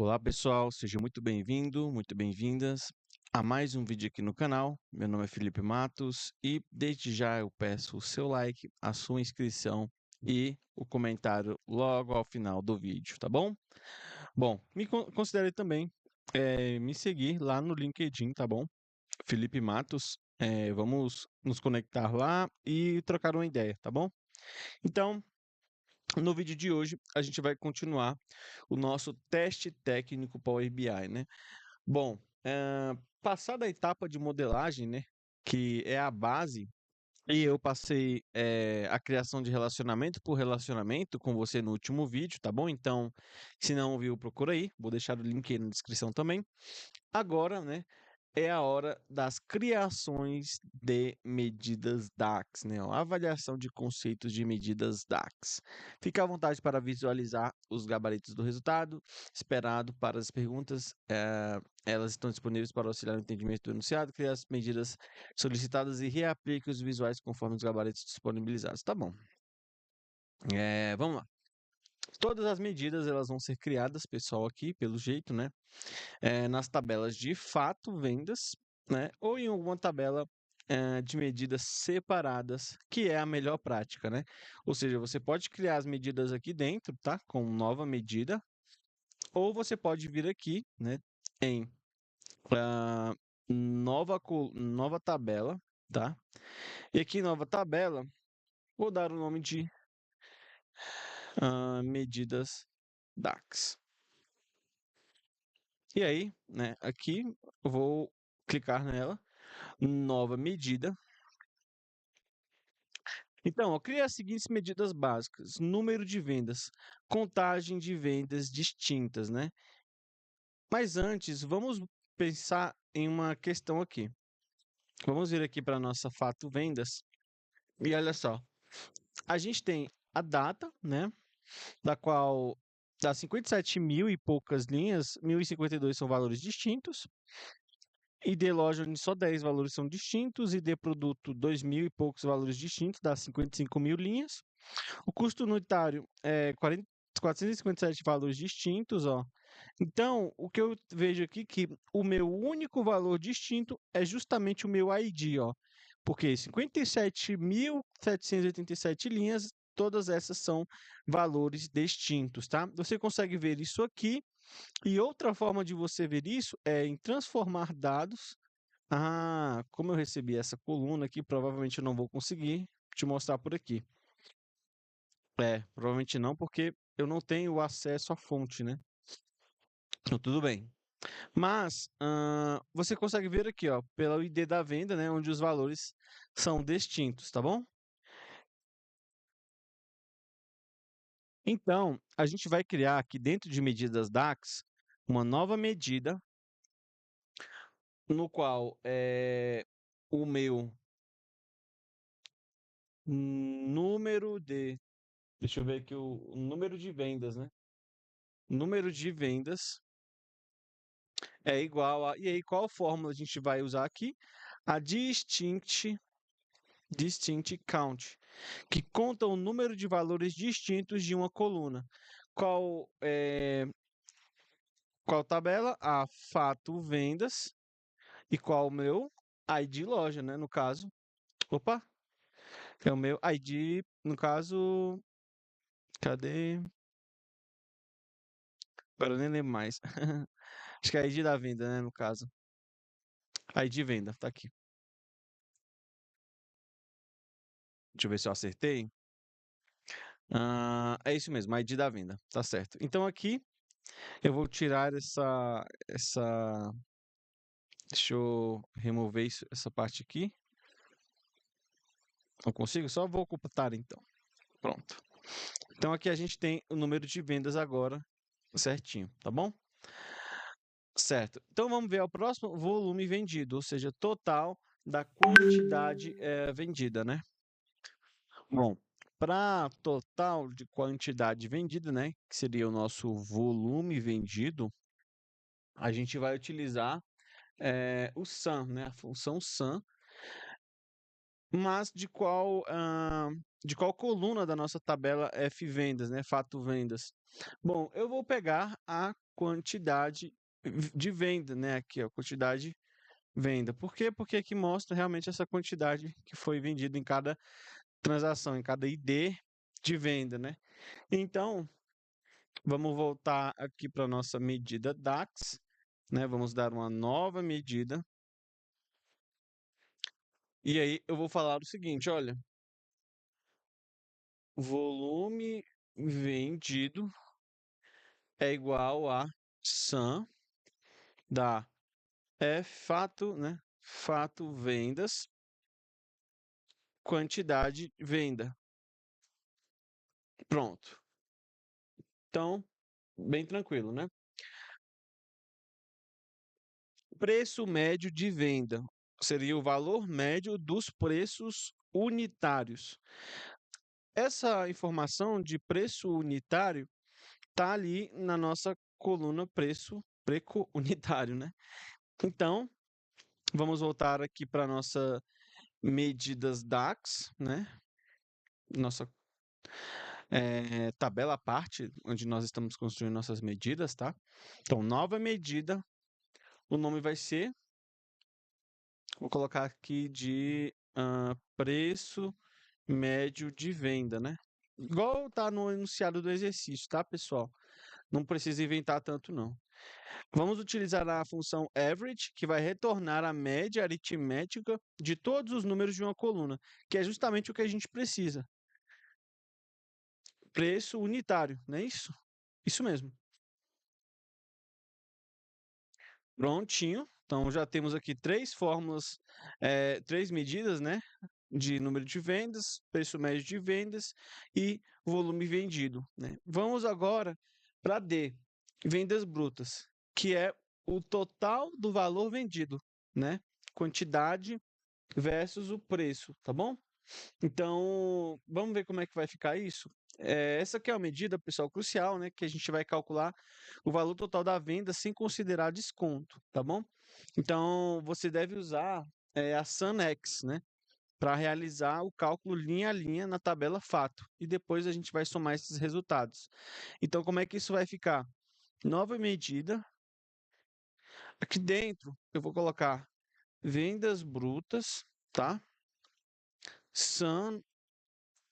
Olá pessoal, seja muito bem-vindo, muito bem-vindas a mais um vídeo aqui no canal. Meu nome é Felipe Matos e desde já eu peço o seu like, a sua inscrição e o comentário logo ao final do vídeo, tá bom? Bom, considere também me seguir lá no LinkedIn, tá bom? Felipe Matos, vamos nos conectar lá e trocar uma ideia, tá bom? Então, no vídeo de hoje, a gente vai continuar o nosso teste técnico Power BI, né? Bom, passada a etapa de modelagem, né, que é a base, e eu passei a criação de relacionamento por relacionamento com você no último vídeo, tá bom? Então, se não viu, procura aí, vou deixar o link aí na descrição também. Agora, né, é a hora das criações de medidas DAX, né? A avaliação de conceitos de medidas DAX. Fique à vontade para visualizar os gabaritos do resultado esperado para as perguntas. Elas estão disponíveis para auxiliar no entendimento do enunciado, criar as medidas solicitadas e reaplique os visuais conforme os gabaritos disponibilizados. Tá bom. Vamos lá. Todas as medidas elas vão ser criadas, pessoal, aqui, pelo jeito, né? Nas tabelas de fato, vendas, né? Ou em alguma tabela de medidas separadas, que é a melhor prática, né? Ou seja, você pode criar as medidas aqui dentro, tá? Com nova medida, ou você pode vir aqui, né? Em nova tabela, tá? E aqui em nova tabela, vou dar o nome de medidas DAX. E aí, né? Aqui eu vou clicar nela, nova medida. Então, ó, cria as seguintes medidas básicas: número de vendas, contagem de vendas distintas, né? Mas antes, vamos pensar em uma questão aqui. Vamos vir aqui para a nossa fato vendas e olha só, a gente tem a data, né? Da qual dá 57 mil e poucas linhas, 1.052 são valores distintos. ID loja, onde só 10 valores são distintos, ID produto, 2 mil e poucos valores distintos, dá 55 mil linhas. O custo unitário é 457 valores distintos, ó. Então, o que eu vejo aqui que o meu único valor distinto é justamente o meu ID, ó. Porque 57.787 linhas, todas essas são valores distintos, tá? Você consegue ver isso aqui. E outra forma de você ver isso é em transformar dados. Ah, como eu recebi essa coluna aqui, provavelmente eu não vou conseguir te mostrar por aqui. Provavelmente não, porque eu não tenho acesso à fonte, né? Então, tudo bem. Mas você consegue ver aqui, ó, pela ID da venda, né, onde os valores são distintos, tá bom? Então, a gente vai criar aqui dentro de medidas DAX uma nova medida, no qual o meu número de. Deixa eu ver aqui o número de vendas, né? Número de vendas é igual a. E aí, qual fórmula a gente vai usar aqui? A distinct count, que conta o número de valores distintos de uma coluna. Qual tabela? A fato vendas. E qual o meu ID loja, né? No caso. Opa! É o meu ID, no caso. Cadê? Agora eu nem lembro mais. Acho que é ID da venda, né? No caso. ID venda, tá aqui. Deixa eu ver se eu acertei. É isso mesmo, ID da venda, tá certo. Então aqui eu vou tirar essa. Deixa eu remover essa parte aqui. Não consigo? Só vou computar então. Pronto. Então aqui a gente tem o número de vendas agora certinho, tá bom? Certo. Então vamos ver o próximo volume vendido, ou seja, total da quantidade vendida, né? Bom, para total de quantidade vendida, né, que seria o nosso volume vendido, a gente vai utilizar o sum, né, a função sum, mas de qual de qual coluna da nossa tabela F vendas, né? Fato vendas. Bom, eu vou pegar a quantidade de venda, né? Aqui, ó, quantidade venda. Por quê? Porque aqui mostra realmente essa quantidade que foi vendida em cada transação, em cada ID de venda, né? Então, vamos voltar aqui para a nossa medida DAX, né? Vamos dar uma nova medida. E aí eu vou falar o seguinte, olha, volume vendido é igual a sum da fato, né? Fato vendas, quantidade venda. Pronto. Então, bem tranquilo, né? Preço médio de venda seria o valor médio dos preços unitários. Essa informação de preço unitário está ali na nossa coluna preço unitário, né? Então, vamos voltar aqui para nossa medidas DAX, né? Nossa tabela à parte, onde nós estamos construindo nossas medidas, tá? Então, nova medida, o nome vai ser, vou colocar aqui de preço médio de venda, né? Igual tá no enunciado do exercício, tá, pessoal? Não precisa inventar tanto, não. Vamos utilizar a função average, que vai retornar a média aritmética de todos os números de uma coluna, que é justamente o que a gente precisa. Preço unitário, não é isso? Isso mesmo. Prontinho. Então já temos aqui três fórmulas, três medidas, né? De número de vendas, preço médio de vendas e volume vendido, né? Vamos agora para D, vendas brutas, que é o total do valor vendido, né? Quantidade versus o preço, tá bom? Então, vamos ver como é que vai ficar isso? Essa aqui é uma medida, pessoal, crucial, né? Que a gente vai calcular o valor total da venda sem considerar desconto, tá bom? Então, você deve usar a SunX, né? Para realizar o cálculo linha a linha na tabela fato. E depois a gente vai somar esses resultados. Então, como é que isso vai ficar? Nova medida. Aqui dentro, eu vou colocar vendas brutas, tá? Sun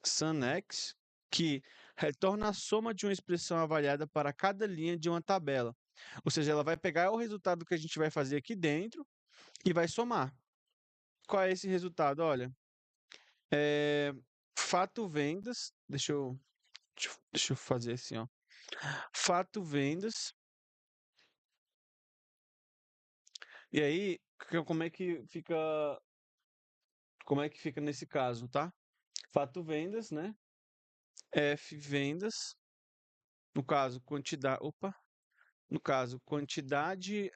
SunX, que retorna a soma de uma expressão avaliada para cada linha de uma tabela. Ou seja, ela vai pegar o resultado que a gente vai fazer aqui dentro e vai somar. Qual é esse resultado? Olha, é, fato vendas, deixa eu fazer assim, ó. Fato vendas, e aí, como é que fica nesse caso, tá? Fato vendas, né? F vendas, no caso, quantidade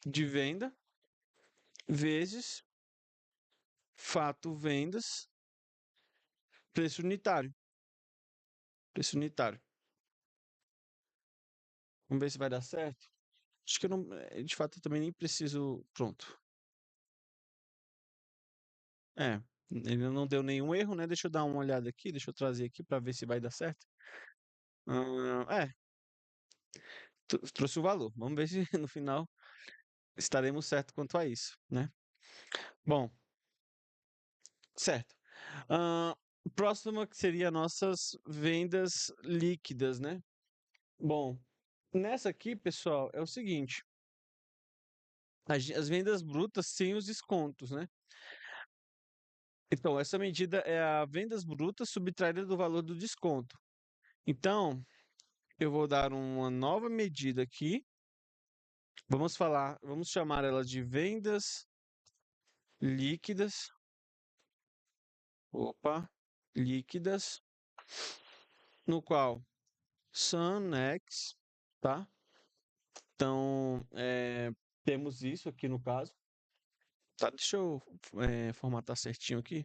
de venda vezes fato vendas, preço unitário. Preço unitário. Vamos ver se vai dar certo. Acho que eu não, de fato, eu também nem preciso. Pronto. É, ele não deu nenhum erro, né? Deixa eu dar uma olhada aqui, deixa eu trazer aqui para ver se vai dar certo. É, trouxe o valor. Vamos ver se no final estaremos certo quanto a isso, né? Bom, certo. Próxima que seria nossas vendas líquidas, né? Bom, nessa aqui, pessoal, é o seguinte: as vendas brutas sem os descontos, né? Então, essa medida é a vendas brutas subtraída do valor do desconto. Então, eu vou dar uma nova medida aqui. Vamos chamar ela de vendas líquidas. Opa, líquidas, no qual SunX, tá? Então, temos isso aqui no caso. Tá, deixa eu formatar certinho aqui.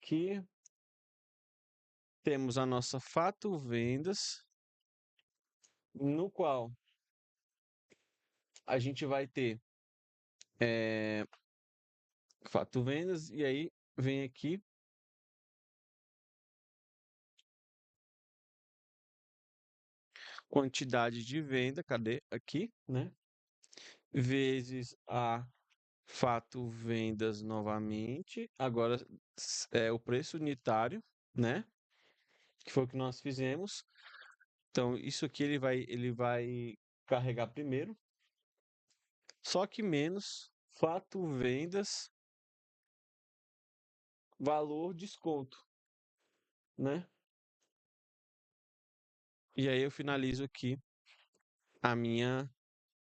Que temos a nossa fato vendas, no qual a gente vai ter fato vendas, e aí vem aqui quantidade de venda, cadê? Aqui, né? Vezes a fato vendas novamente. Agora é o preço unitário, né? Que foi o que nós fizemos. Então, isso aqui ele vai carregar primeiro. Só que menos fato vendas, valor desconto, né? E aí eu finalizo aqui a minha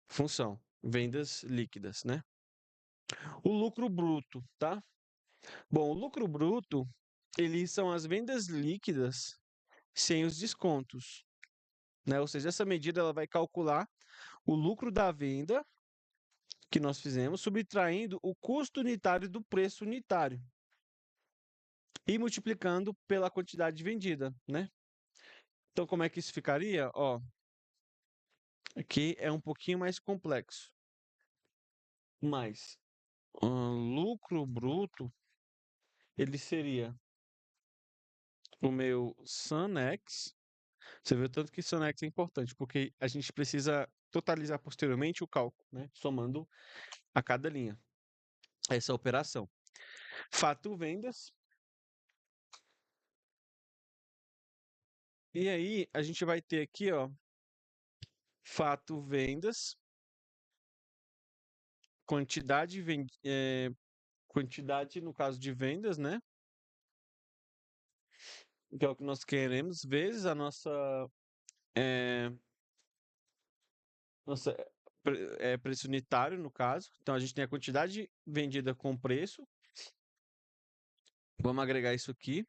função, vendas líquidas, né? O lucro bruto, tá? Bom, o lucro bruto, eles são as vendas líquidas sem os descontos, né? Ou seja, essa medida ela vai calcular o lucro da venda que nós fizemos, subtraindo o custo unitário do preço unitário e multiplicando pela quantidade vendida, né? Então, como é que isso ficaria? Ó, aqui é um pouquinho mais complexo, mas lucro bruto ele seria o meu Sanex. Você vê o tanto que Sanex é importante, porque a gente precisa totalizar posteriormente o cálculo, né? Somando a cada linha. Essa operação. Fato vendas. E aí a gente vai ter aqui, ó, fato vendas, quantidade no caso de vendas, né? Que é o que nós queremos, vezes a eh, nossa preço unitário, no caso. Então a gente tem a quantidade vendida com preço. Vamos agregar isso aqui.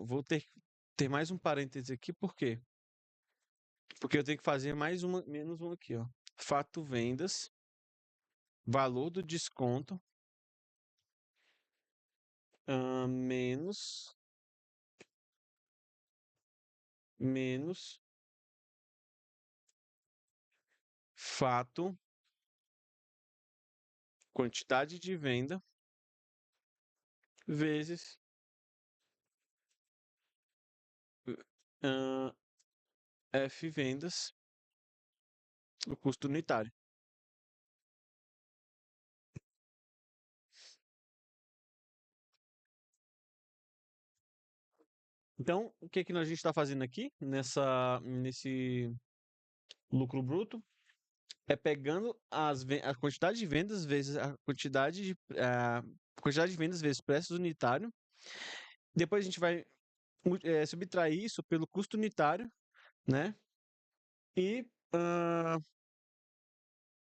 Vou ter mais um parêntese aqui, por quê? Porque eu tenho que fazer mais uma, menos um aqui, ó. Fato vendas, valor do desconto, menos, menos, fato, quantidade de venda, vezes, ahn, F vendas, o custo unitário. Então, o que que a gente está fazendo aqui nesse lucro bruto? É pegando a quantidade de vendas vezes a quantidade de vendas vezes preço unitário. Depois a gente vai subtrair isso pelo custo unitário, né? E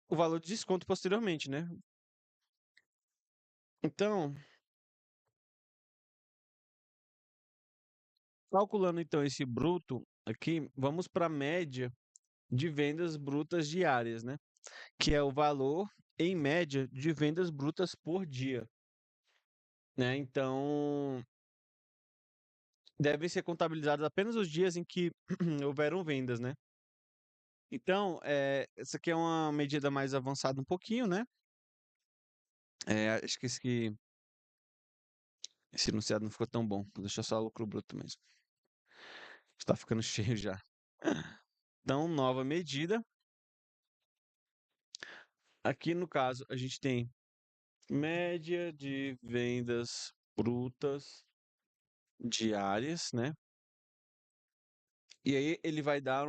o valor de desconto posteriormente, né? Então, calculando então esse bruto aqui, vamos para a média de vendas brutas diárias, né? Que é o valor em média de vendas brutas por dia, né? Então, devem ser contabilizados apenas os dias em que houveram vendas, né? Então, essa aqui é uma medida mais avançada um pouquinho, né? Acho que esse enunciado não ficou tão bom. Vou deixar só o lucro bruto mesmo. Está ficando cheio já. Então, nova medida. Aqui no caso, a gente tem média de vendas brutas diárias, né? E aí ele vai dar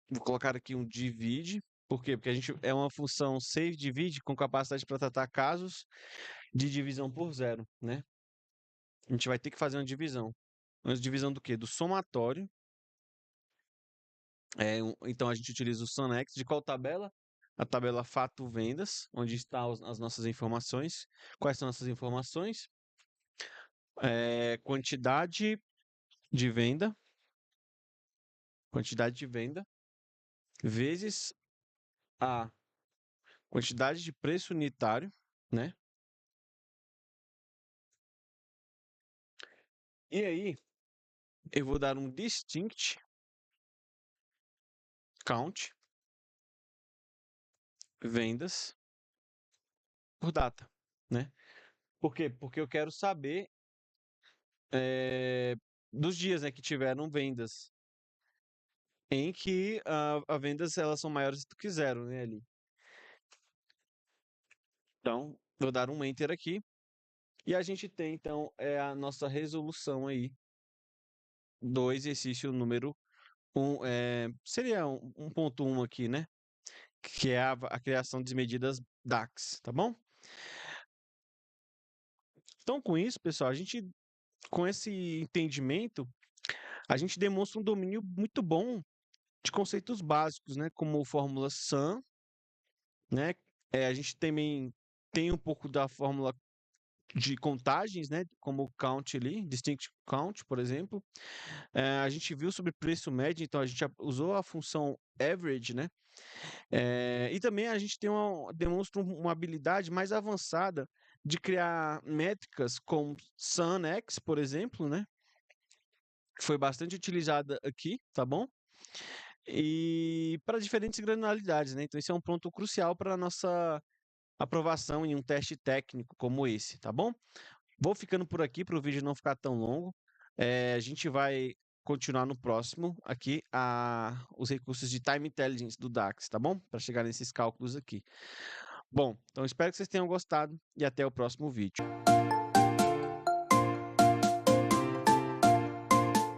vou colocar aqui um divide. Por quê? Porque a gente é uma função save divide com capacidade para tratar casos de divisão por zero, né? A gente vai ter que fazer uma divisão. Uma divisão do quê? Do somatório. Então a gente utiliza o SUNEX. De qual tabela? A tabela fato vendas, onde estão as nossas informações. Quais são essas informações? Quantidade de venda, quantidade de venda, vezes a quantidade de preço unitário, né? E aí, eu vou dar um distinct count vendas por data, né? Por quê? Porque eu quero saber dos dias, né, que tiveram vendas, em que a vendas elas são maiores do que zero, né, ali. Então, vou dar um enter aqui e a gente tem então a nossa resolução aí do exercício número seria 1.1 aqui, né? Que é a criação de medidas DAX, tá bom? Então, com isso, pessoal, com esse entendimento, a gente demonstra um domínio muito bom de conceitos básicos, né? Como fórmula SUM, né? A gente também tem um pouco da fórmula de contagens, né? Como o count ali, distinct count, por exemplo. A gente viu sobre preço médio, então a gente usou a função average, né? E também a gente demonstra uma habilidade mais avançada de criar métricas como SunX, por exemplo, né? Que foi bastante utilizada aqui, tá bom? E para diferentes granularidades, né? Então, esse é um ponto crucial para a nossa aprovação em um teste técnico como esse, tá bom? Vou ficando por aqui para o vídeo não ficar tão longo. A gente vai continuar no próximo aqui os recursos de Time Intelligence do DAX, tá bom? Para chegar nesses cálculos aqui. Bom, então espero que vocês tenham gostado e até o próximo vídeo.